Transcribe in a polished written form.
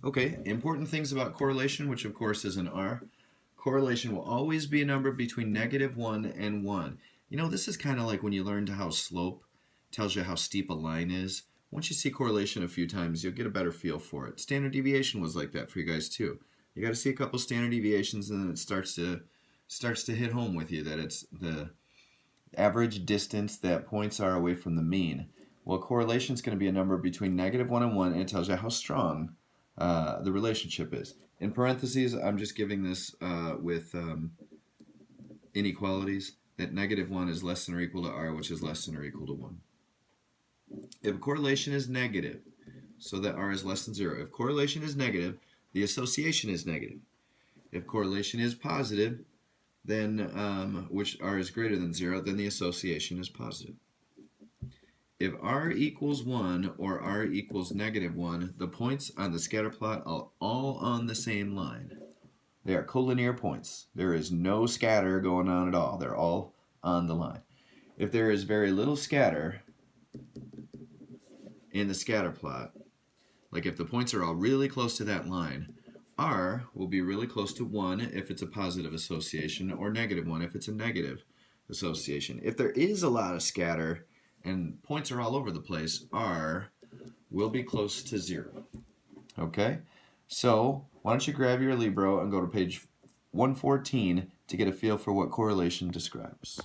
Okay, important things about correlation, which of course is an R. Correlation will always be a number between -1 and 1. You know, this is kind of like when you learned how slope tells you how steep a line is. Once you see correlation a few times, you'll get a better feel for it. Standard deviation was like that for you guys too. You got to see a couple standard deviations, and then it starts to hit home with you that it's the average distance that points are away from the mean. Well, correlation is going to be a number between -1 and 1, and it tells you how strong the relationship is. In parentheses, I'm just giving this with inequalities, that -1 is less than or equal to r, which is less than or equal to 1. If correlation is negative, so that r is less than 0, if correlation is negative, the association is negative. If correlation is positive, then which r is greater than 0, then the association is positive. If r equals 1 or r equals -1, the points on the scatter plot are all on the same line. They are collinear points. There is no scatter going on at all. They're all on the line. If there is very little scatter in the scatter plot, like if the points are all really close to that line, r will be really close to 1 if it's a positive association, or -1 if it's a negative association. If there is a lot of scatter and points are all over the place, r will be close to 0. Okay? So, why don't you grab your Libro and go to page 114 to get a feel for what correlation describes.